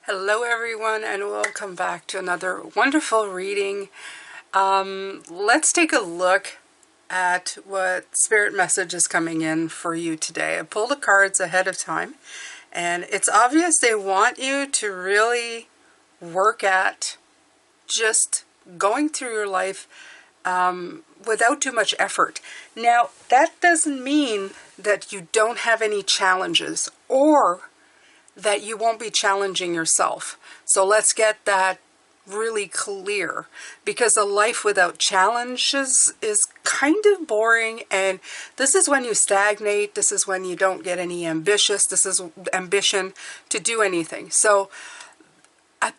Hello everyone, and welcome back to another wonderful reading. Let's take a look at what spirit message is coming in for you today. I pulled the cards ahead of time, and it's obvious they want you to really work at just going through your life without too much effort. Now, that doesn't mean that you don't have any challenges or that you won't be challenging yourself. So let's get that really clear, because a life without challenges is kind of boring, and this is when you stagnate. This is when you don't get any ambition to do anything. So I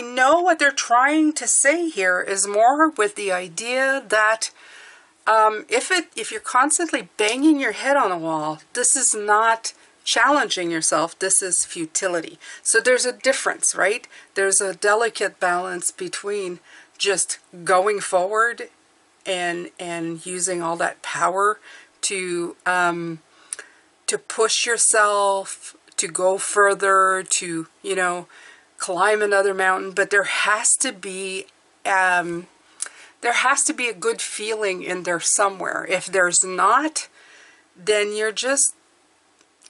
know what they're trying to say here is more with the idea that if you're constantly banging your head on a wall, this is not challenging yourself, this is futility. So there's a difference, right? There's a delicate balance between just going forward and using all that power to push yourself, to go further, to, climb another mountain. But there has to be a good feeling in there somewhere. If there's not, then you're just,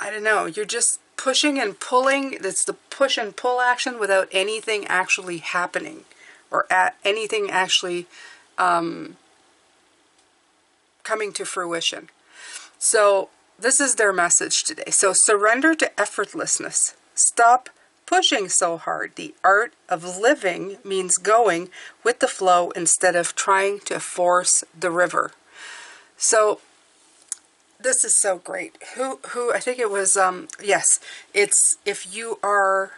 you're just pushing and pulling. It's the push and pull action without anything actually happening, or anything actually coming to fruition. So this is their message today. So surrender to effortlessness. Stop pushing so hard. The art of living means going with the flow instead of trying to force the river. So this is so great. Who I think it was, yes, it's, if you are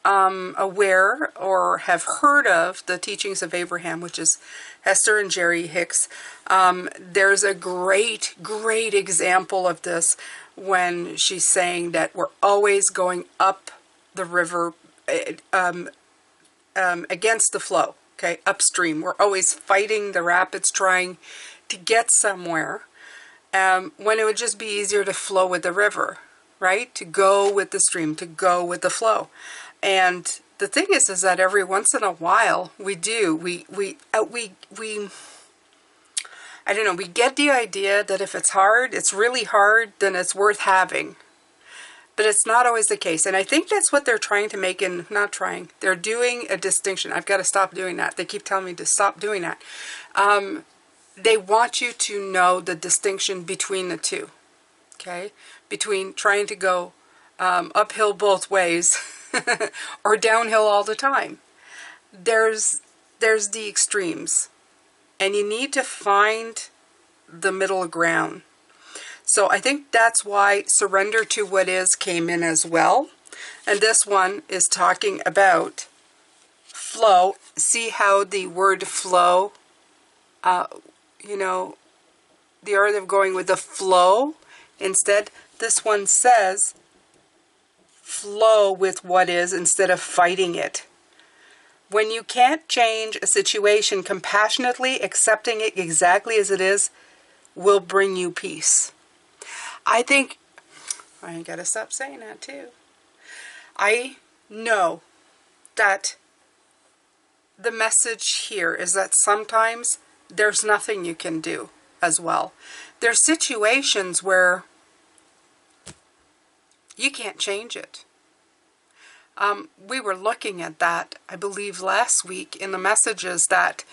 aware or have heard of the teachings of Abraham, which is Hester and Jerry Hicks, there's a great example of this when she's saying that we're always going up the river against the flow, okay, upstream. We're always fighting the rapids, trying to get somewhere. When it would just be easier to flow with the river, right? To go with the stream, to go with the flow. And the thing is that every once in a while we do. We get the idea that if it's hard, it's really hard, then it's worth having. But it's not always the case. And I think that's what they're trying to make, they're doing a distinction. I've got to stop doing that. They keep telling me to stop doing that. They want you to know the distinction between the two, okay? Between trying to go uphill both ways or downhill all the time. There's the extremes, and you need to find the middle ground. So I think that's why surrender to what is came in as well. And this one is talking about flow. See how the word flow, the art of going with the flow. Instead, this one says flow with what is instead of fighting it. When you can't change a situation, compassionately accepting it exactly as it is will bring you peace. I think, I gotta stop saying that too. I know that the message here is that sometimes there's nothing you can do as well. There's situations where you can't change it. We were looking at that, I believe, last week in the messages that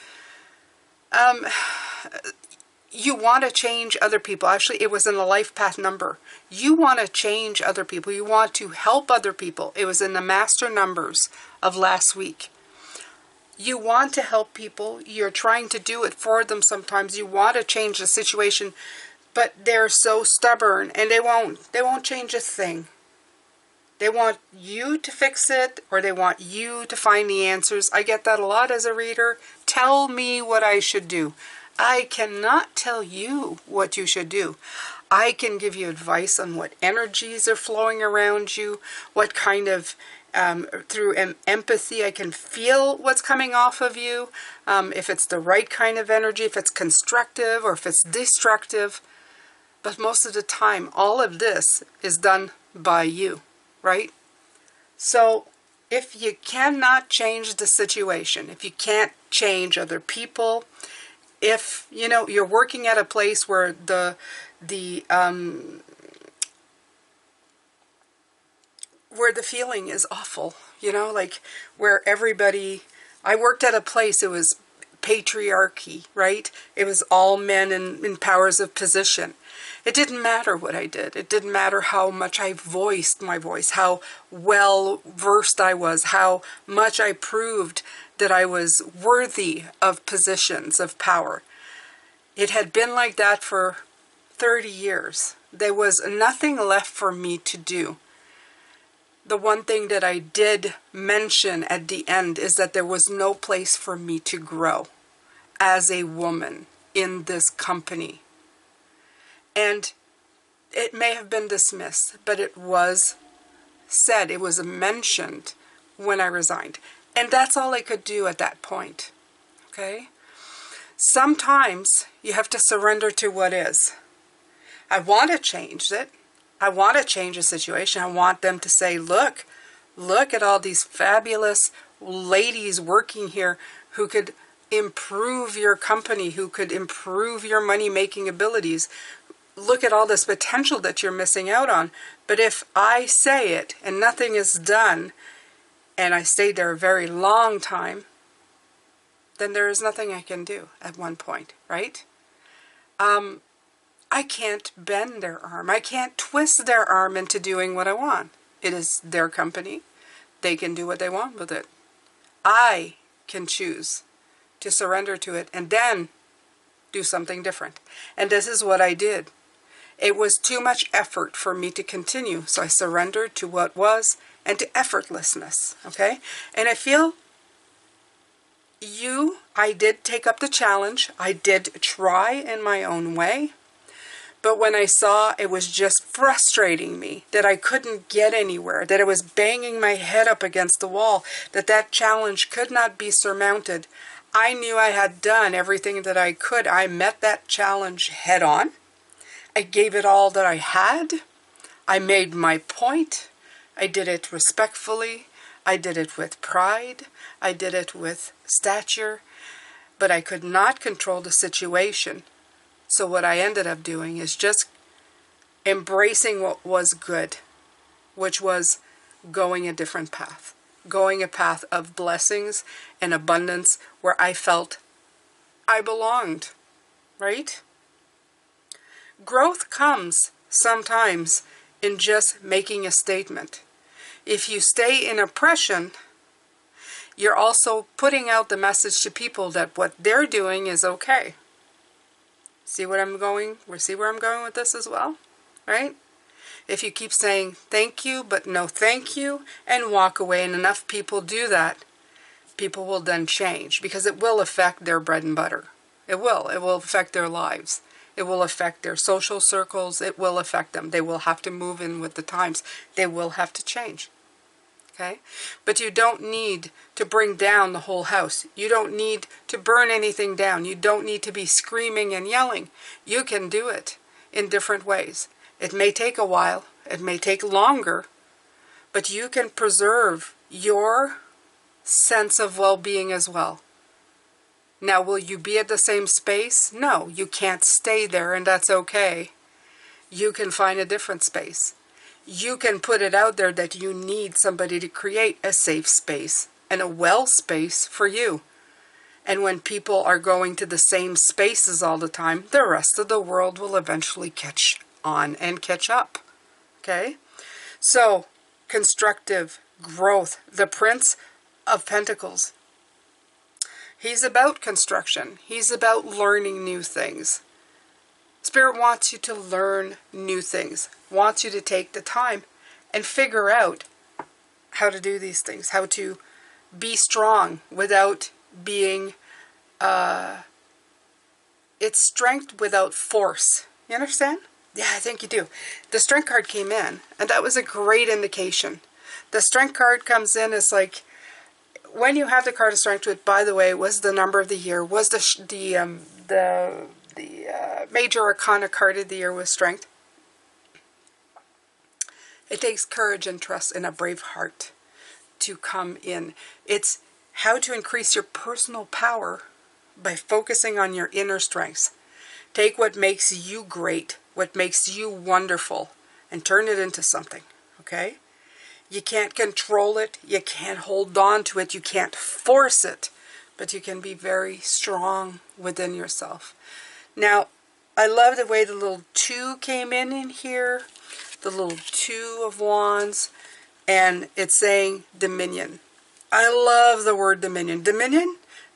you want to change other people. Actually, it was in the life path number. You want to change other people. You want to help other people. It was in the master numbers of last week. You want to help people. You're trying to do it for them sometimes. You want to change the situation, but they're so stubborn, and they won't change a thing. They want you to fix it, or they want you to find the answers. I get that a lot as a reader. Tell me what I should do. I cannot tell you what you should do. I can give you advice on what energies are flowing around you, what kind of through empathy, I can feel what's coming off of you, if it's the right kind of energy, if it's constructive or if it's destructive. But most of the time, all of this is done by you, right? So if you cannot change the situation, if you can't change other people, if, you know, you're working at a place where where the feeling is awful, you know, like where everybody, I worked at a place, it was patriarchy, right? It was all men in powers of position. It didn't matter what I did. It didn't matter how much I voiced my voice, how well versed I was, how much I proved that I was worthy of positions of power. It had been like that for 30 years. There was nothing left for me to do. The one thing that I did mention at the end is that there was no place for me to grow as a woman in this company. And it may have been dismissed, but it was said, it was mentioned when I resigned. And that's all I could do at that point. Okay? Sometimes you have to surrender to what is. I want to change it. I want to change the situation. I want them to say, look at all these fabulous ladies working here who could improve your company, who could improve your money-making abilities. Look at all this potential that you're missing out on. But if I say it and nothing is done, and I stayed there a very long time, then there is nothing I can do at one point, right? I can't bend their arm. I can't twist their arm into doing what I want. It is their company. They can do what they want with it. I can choose to surrender to it and then do something different. And this is what I did. It was too much effort for me to continue, so I surrendered to what was and to effortlessness, okay? And I feel I did take up the challenge. I did try in my own way. But when I saw it was just frustrating me, that I couldn't get anywhere, that I was banging my head up against the wall, that challenge could not be surmounted, I knew I had done everything that I could. I met that challenge head on. I gave it all that I had. I made my point. I did it respectfully. I did it with pride. I did it with stature. But I could not control the situation. So what I ended up doing is just embracing what was good, which was going a different path. Going a path of blessings and abundance where I felt I belonged, right? Growth comes sometimes in just making a statement. If you stay in oppression, you're also putting out the message to people that what they're doing is okay. See where I'm going with this as well, right? If you keep saying thank you, but no thank you, and walk away, and enough people do that, people will then change because it will affect their bread and butter. It will affect their lives. It will affect their social circles. It will affect them. They will have to move in with the times. They will have to change. Okay? But you don't need to bring down the whole house. You don't need to burn anything down. You don't need to be screaming and yelling. You can do it in different ways. It may take a while. It may take longer. But you can preserve your sense of well-being as well. Now, will you be at the same space? No, you can't stay there, and that's okay. You can find a different space. You can put it out there that you need somebody to create a safe space and a well space for you. And when people are going to the same spaces all the time, the rest of the world will eventually catch on and catch up. Okay? So, constructive growth. The Prince of Pentacles. He's about construction. He's about learning new things. Spirit wants you to learn new things, wants you to take the time and figure out how to do these things, how to be strong without being, it's strength without force. You understand? Yeah, I think you do. The Strength card came in, and that was a great indication. The Strength card comes in as like, when you have the card of Strength to it, by the way, was the number of the year, was the major arcana card of the year was Strength. It takes courage and trust and a brave heart to come in. It's how to increase your personal power by focusing on your inner strengths. Take what makes you great, what makes you wonderful, and turn it into something, okay? You can't control it, you can't hold on to it, you can't force it, but you can be very strong within yourself. Now, I love the way the little 2 came in here, the little 2 of Wands, and it's saying dominion. I love the word dominion.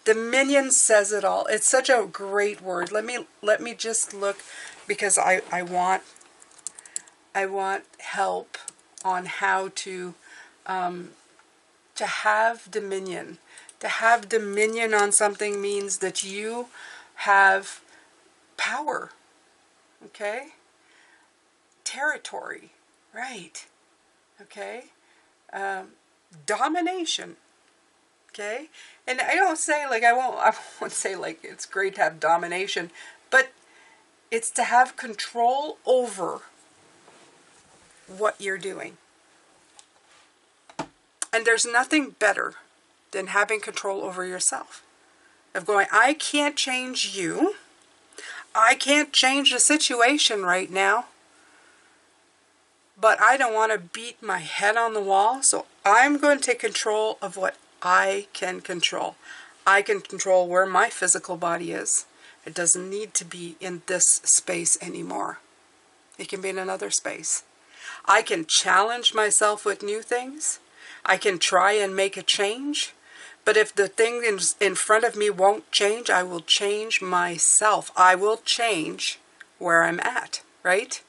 Dominion says it all. It's such a great word. Let me just look, because I want help on how to have dominion. To have dominion on something means that you have power. Okay? Territory. Right. Okay? Domination. Okay? And I don't say, like, I won't say, like, it's great to have domination, but it's to have control over what you're doing. And there's nothing better than having control over yourself. Of going, I can't change you. I can't change the situation right now. But I don't want to beat my head on the wall, so I'm going to take control of what I can control. I can control where my physical body is. It doesn't need to be in this space anymore. It can be in another space. I can challenge myself with new things. I can try and make a change. But if the thing in front of me won't change, I will change myself. I will change where I'm at, right?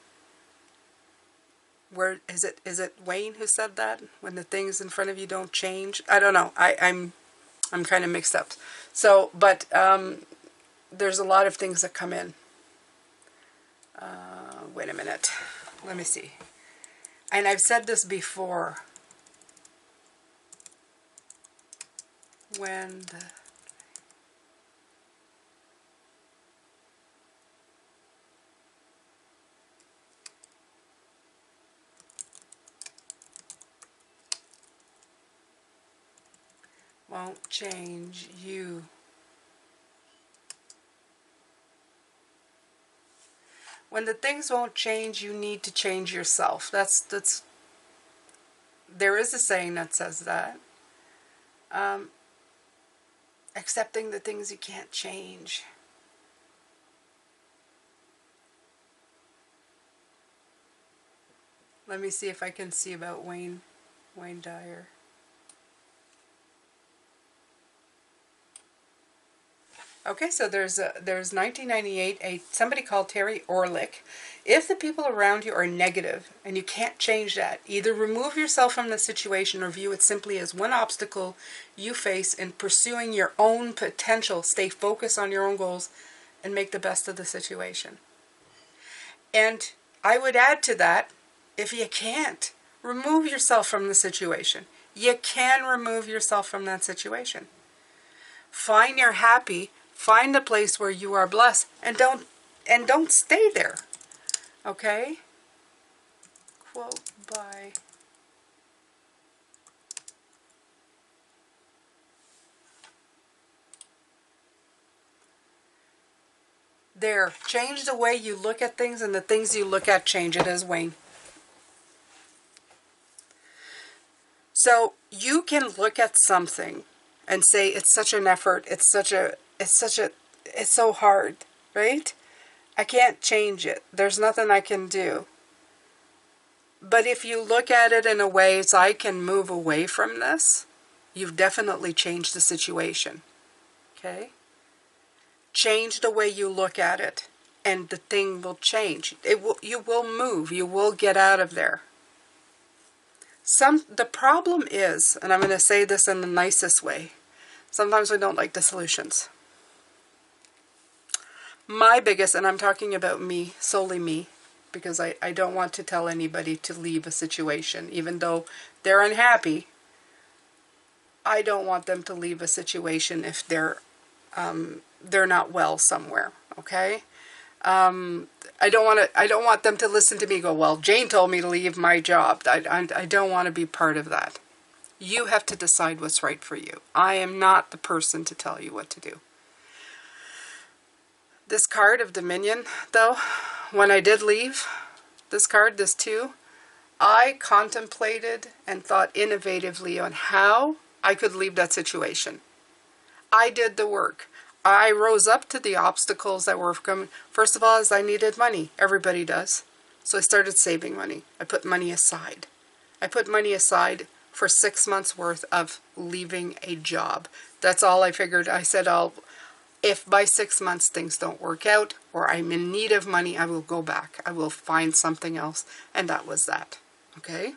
Where is it? Is it Wayne who said that? When the things in front of you don't change? I don't know. I'm kind of mixed up. So, but there's a lot of things that come in. Wait a minute. Let me see. And I've said this before. When the won't change you. When the things won't change, you need to change yourself. That's there is a saying that says that. Accepting the things you can't change. Let me see if I can see about Wayne Dyer. Okay, so there's 1998, somebody called Terry Orlick. If the people around you are negative and you can't change that, either remove yourself from the situation or view it simply as one obstacle you face in pursuing your own potential. Stay focused on your own goals and make the best of the situation. And I would add to that, if you can't, remove yourself from the situation. You can remove yourself from that situation. Find you're happy. Find a place where you are blessed, and don't stay there. Okay? Quote by there. Change the way you look at things, and the things you look at change. It is Wayne. So you can look at something and say it's such an effort, it's so hard, right? I can't change it. There's nothing I can do. But if you look at it in a way as I can move away from this, you've definitely changed the situation. Okay? Change the way you look at it, and the thing will change. You will move. You will get out of there. The problem is, and I'm going to say this in the nicest way, sometimes we don't like the solutions. My biggest, and I'm talking about me, solely me, because I don't want to tell anybody to leave a situation, even though they're unhappy. I don't want them to leave a situation if they're not well somewhere. Okay, I don't want them to listen to me go, well, Jane told me to leave my job. I don't want to be part of that. You have to decide what's right for you. I am not the person to tell you what to do. This card of Dominion, though, when I did leave, this card, this 2, I contemplated and thought innovatively on how I could leave that situation. I did the work. I rose up to the obstacles that were coming. First of all, is I needed money. Everybody does. So I started saving money. I put money aside. I put money aside for 6 months worth of leaving a job. That's all I figured. I said, if by 6 months things don't work out or I'm in need of money, I will go back. I will find something else. And that was that. Okay?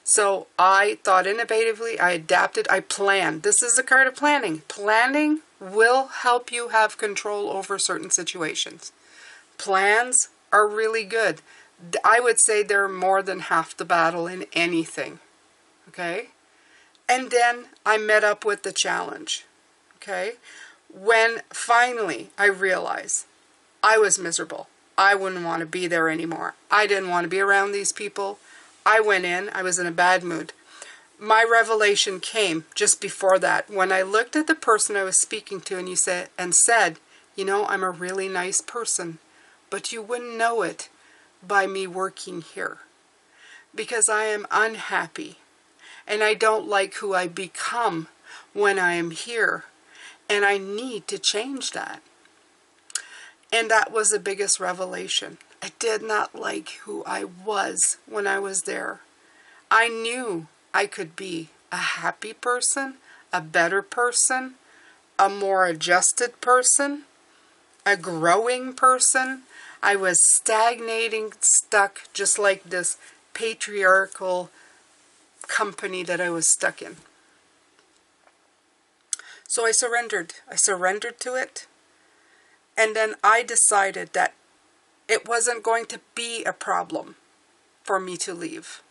So I thought innovatively, I adapted, I planned. This is a card of planning. Planning will help you have control over certain situations. Plans are really good. I would say they're more than half the battle in anything. Okay? And then I met up with the challenge. Okay? When finally I realized I was miserable. I wouldn't want to be there anymore. I didn't want to be around these people. I went in. I was in a bad mood. My revelation came just before that. When I looked at the person I was speaking to and said, you know, I'm a really nice person, but you wouldn't know it by me working here because I am unhappy and I don't like who I become when I am here, and I need to change that. And that was the biggest revelation. I did not like who I was when I was there. I knew I could be a happy person, a better person, a more adjusted person, a growing person. I was stagnating, stuck, just like this patriarchal company that I was stuck in. So I surrendered. I surrendered to it. And then I decided that it wasn't going to be a problem for me to leave.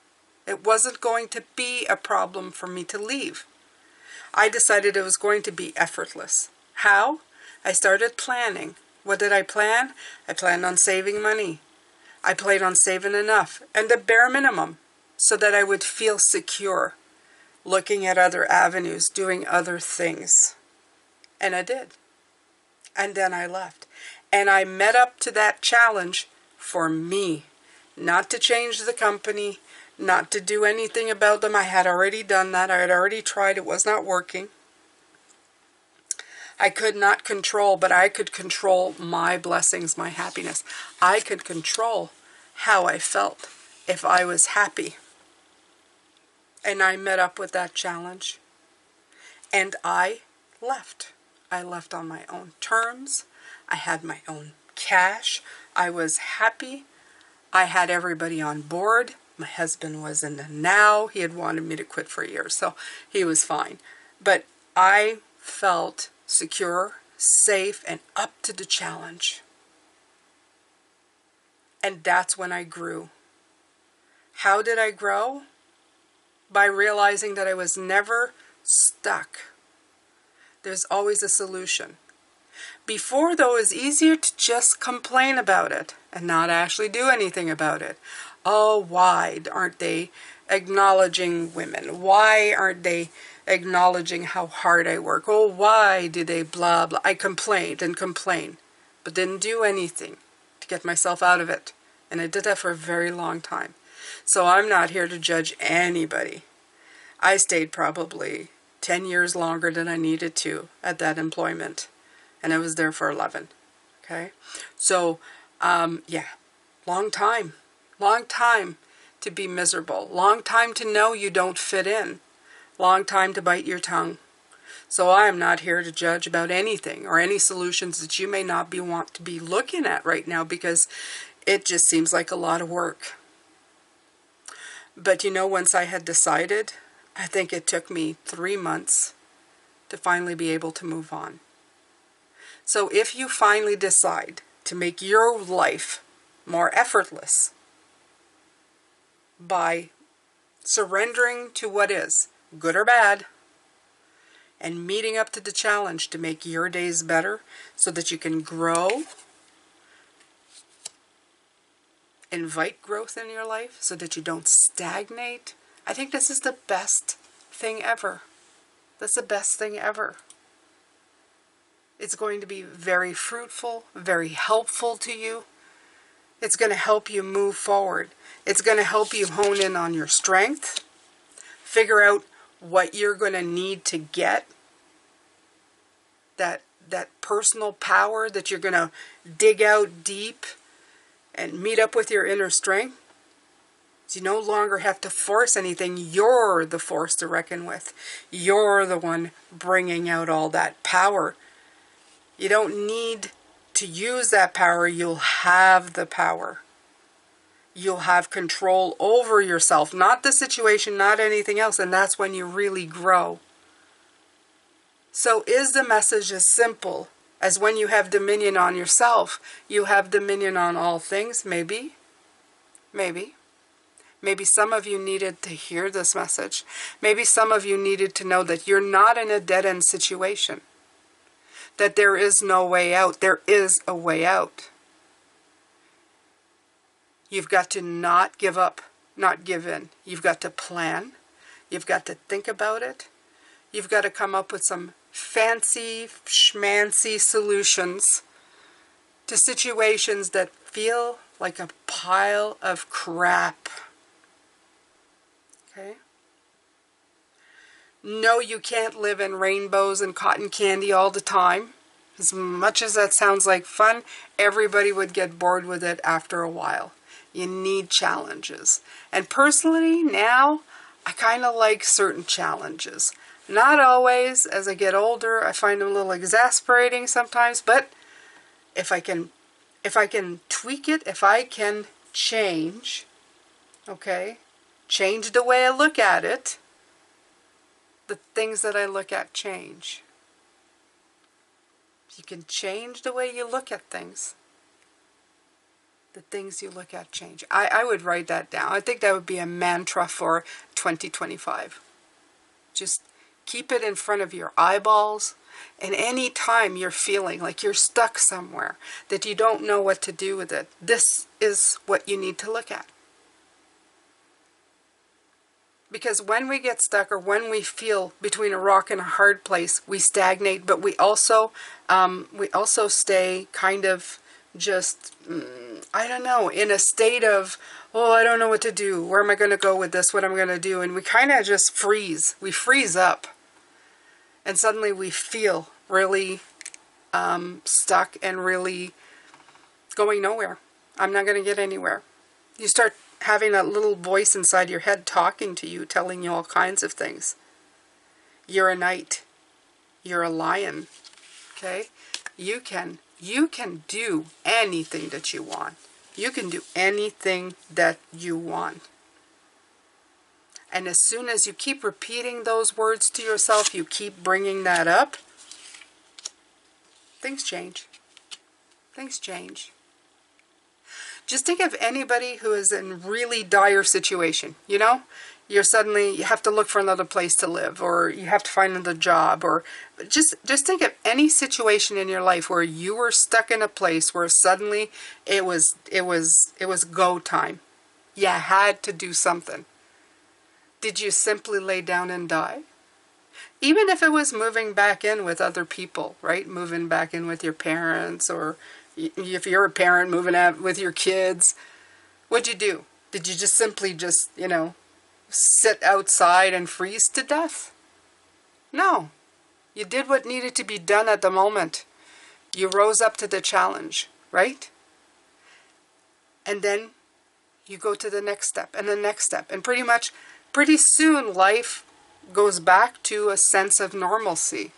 It wasn't going to be a problem for me to leave. I decided it was going to be effortless. How? I started planning. What did I plan? I planned on saving money. I planned on saving enough, and the bare minimum, so that I would feel secure, looking at other avenues, doing other things. And I did. And then I left. And I met up to that challenge for me. Not to change the company, not to do anything about them. I had already done that. I had already tried. It was not working. I could not control, but I could control my blessings, my happiness. I could control how I felt if I was happy. And I met up with that challenge. And I left. I left on my own terms. I had my own cash. I was happy. I had everybody on board. My husband was in the now. He had wanted me to quit for a year, so he was fine. But I felt secure, safe, and up to the challenge. And that's when I grew. How did I grow? By realizing that I was never stuck. There's always a solution. Before, though, it was easier to just complain about it and not actually do anything about it. Oh, why aren't they acknowledging women? Why aren't they acknowledging how hard I work? Oh, why do they blah, blah? I complained and complained, but didn't do anything to get myself out of it. And I did that for a very long time. So I'm not here to judge anybody. I stayed probably 10 years longer than I needed to at that employment. And I was there for 11. Okay? So, yeah, long time. Long time to be miserable. Long time to know you don't fit in. Long time to bite your tongue. So I am not here to judge about anything or any solutions that you may not want to be looking at right now, because it just seems like a lot of work. But you know, once I had decided, I think it took me 3 months to finally be able to move on. So if you finally decide to make your life more effortless by surrendering to what is, good or bad, and meeting up to the challenge to make your days better so that you can grow, invite growth in your life so that you don't stagnate, I think this is the best thing ever. That's the best thing ever. It's going to be very fruitful, very helpful to you. It's going to help you move forward. It's going to help you hone in on your strength. Figure out what you're going to need to get. That personal power that you're going to dig out deep and meet up with your inner strength. You no longer have to force anything. You're the force to reckon with. You're the one bringing out all that power. You don't need to use that power. You'll have the power. You'll have control over yourself, not the situation, not anything else, and that's when you really grow. So is the message as simple as when you have dominion on yourself, you have dominion on all things? Maybe. Maybe. Maybe some of you needed to hear this message. Maybe some of you needed to know that you're not in a dead-end situation. That there is no way out. There is a way out. You've got to not give up, not give in. You've got to plan. You've got to think about it. You've got to come up with some fancy, schmancy solutions to situations that feel like a pile of crap. Okay? No, you can't live in rainbows and cotton candy all the time. As much as that sounds like fun, everybody would get bored with it after a while. You need challenges. And personally, now, I kind of like certain challenges. Not always. As I get older, I find them a little exasperating sometimes, but if I can tweak it, if I can change, okay, change the way I look at it, the things that I look at change. You can change the way you look at things. The things you look at change. I would write that down. I think that would be a mantra for 2025. Just keep it in front of your eyeballs. And any time you're feeling like you're stuck somewhere, that you don't know what to do with it, this is what you need to look at. Because when we get stuck, or when we feel between a rock and a hard place, we stagnate, but we also stay kind of just, I don't know, in a state of, oh, I don't know what to do. Where am I going to go with this? What am I going to do? And we kind of just freeze. We freeze up. And suddenly we feel really stuck and really going nowhere. I'm not going to get anywhere. You start having that little voice inside your head talking to you, telling you all kinds of things. You're a knight. You're a lion. Okay? You can do anything that you want. You can do anything that you want. And as soon as you keep repeating those words to yourself, you keep bringing that up, things change. Things change. Just think of anybody who is in really dire situation, you know? You have to look for another place to live, or you have to find another job, or just think of any situation in your life where you were stuck in a place where suddenly it was go time. You had to do something. Did you simply lay down and die? Even if it was moving back in with other people, right? Moving back in with your parents, or if you're a parent, moving out with your kids. What'd you do? Did you just simply sit outside and freeze to death? No. You did what needed to be done at the moment. You rose up to the challenge, right? And then you go to the next step and the next step. And pretty soon life goes back to a sense of normalcy.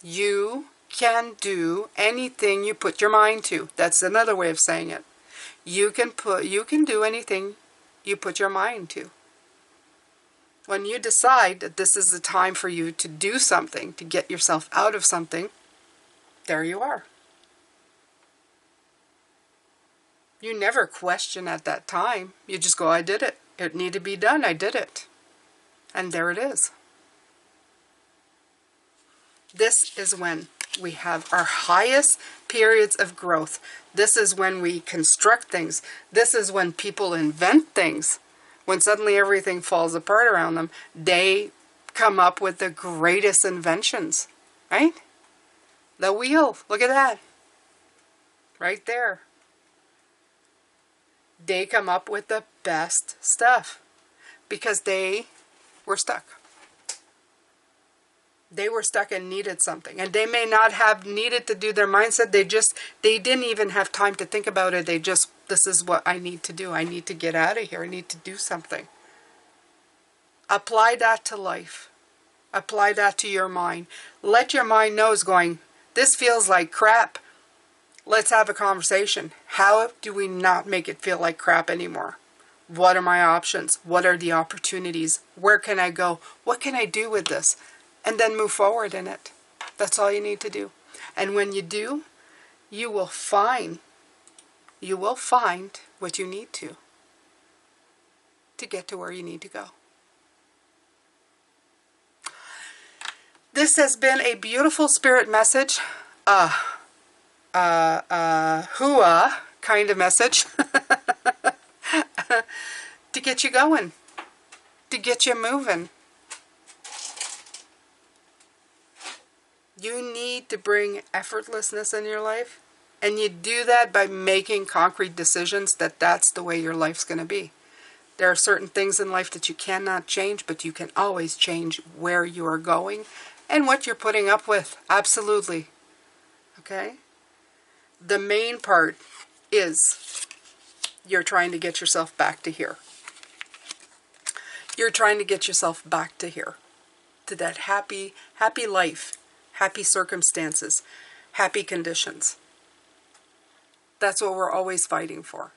You can do anything you put your mind to. That's another way of saying it. You can do anything you put your mind to. When you decide that this is the time for you to do something, to get yourself out of something, there you are. You never question at that time. You just go, I did it. It needed to be done. I did it. And there it is. This is when we have our highest periods of growth. This is when we construct things. This is when people invent things. when suddenly everything falls apart around them, they come up with the greatest inventions, right? The wheel, look at that. Right there. They come up with the best stuff because they were stuck. They were stuck and needed something. And they may not have needed to do their mindset. They didn't even have time to think about it. This is what I need to do. I need to get out of here. I need to do something. Apply that to life. Apply that to your mind. Let your mind know it's going, this feels like crap. Let's have a conversation. How do we not make it feel like crap anymore? What are my options? What are the opportunities? Where can I go? What can I do with this? And then move forward in it. That's all you need to do. And when you do, you will find what you need to get to where you need to go. This has been a beautiful spirit message. Hua kind of message. To get you going. To get you moving. You need to bring effortlessness in your life. And you do that by making concrete decisions that that's the way your life's going to be. There are certain things in life that you cannot change, but you can always change where you are going and what you're putting up with. Absolutely. Okay? The main part is you're trying to get yourself back to here. You're trying to get yourself back to here. To that happy life. Happy circumstances. Happy conditions. That's what we're always fighting for.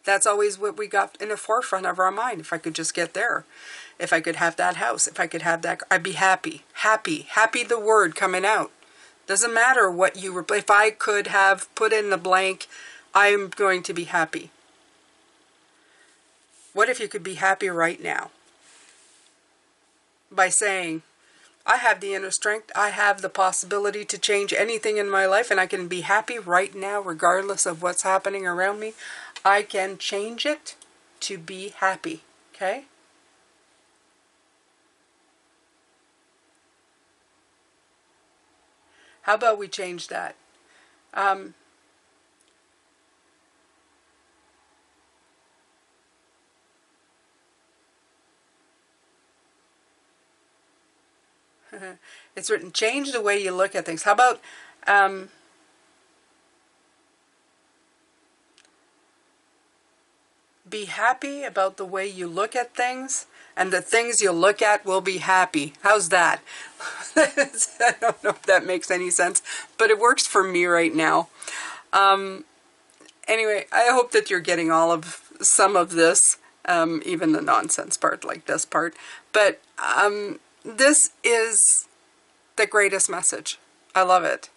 That's always what we got in the forefront of our mind. If I could just get there. If I could have that house. If I could have that, I'd be happy. Happy. Happy, the word coming out. Doesn't matter what you were, if I could have put in the blank, I'm going to be happy. What if you could be happy right now? By saying, I have the inner strength, I have the possibility to change anything in my life, and I can be happy right now regardless of what's happening around me. I can change it to be happy, okay? How about we change that? It's written, change the way you look at things. How about be happy about the way you look at things, and the things you look at will be happy. How's that? I don't know if that makes any sense, but it works for me right now. Anyway, I hope that you're getting some of this, even the nonsense part, like this part. But this is the greatest message. I love it.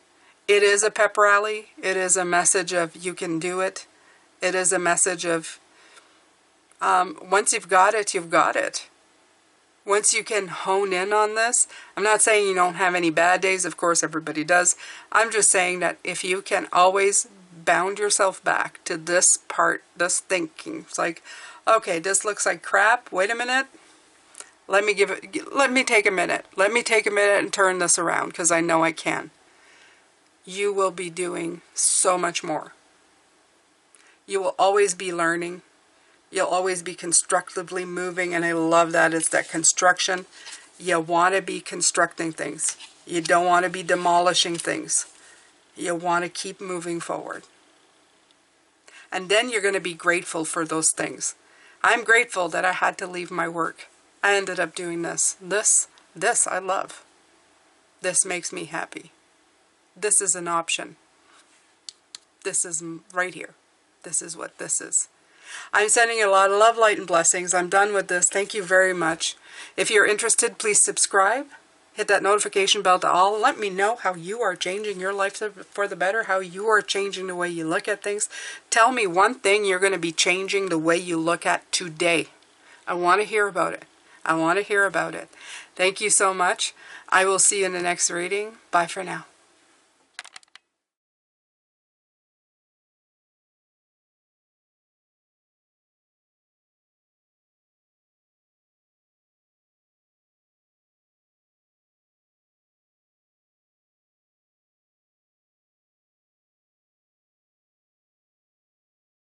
It is a pep rally. It is a message of you can do it. It is a message of once you've got it, you've got it. Once you can hone in on this, I'm not saying you don't have any bad days. Of course, everybody does. I'm just saying that if you can always bound yourself back to this part, this thinking, it's like, okay, this looks like crap. Wait a minute. Let me take a minute. Let me take a minute and turn this around because I know I can. You will be doing so much more. You will always be learning. You'll always be constructively moving, and I love that. It's that construction. You want to be constructing things. You don't want to be demolishing things. You want to keep moving forward. And then you're going to be grateful for those things. I'm grateful that I had to leave my work. I ended up doing this. This I love. This makes me happy. This is an option. This is right here. This is what this is. I'm sending you a lot of love, light, and blessings. I'm done with this. Thank you very much. If you're interested, please subscribe. Hit that notification bell to all. Let me know how you are changing your life for the better, how you are changing the way you look at things. Tell me one thing you're going to be changing the way you look at today. I want to hear about it. I want to hear about it. Thank you so much. I will see you in the next reading. Bye for now.